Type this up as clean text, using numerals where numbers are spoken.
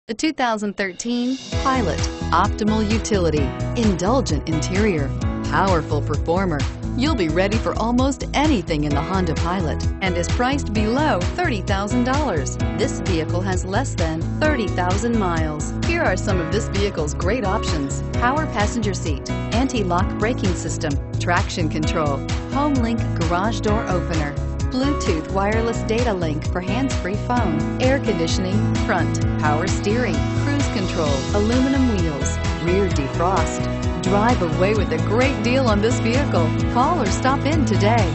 The 2013 Pilot. Optimal utility, indulgent interior, powerful performer. You'll be ready for almost anything in the Honda Pilot and is priced below $30,000. This vehicle has less than 30,000 miles. Here are some of this vehicle's great options: power passenger seat, anti-lock braking system, traction control, home link garage door opener, Bluetooth wireless data link for hands-free phone, air conditioning, front, power steering, cruise control, aluminum wheels, rear defrost. Drive away with a great deal on this vehicle. Call or stop in today.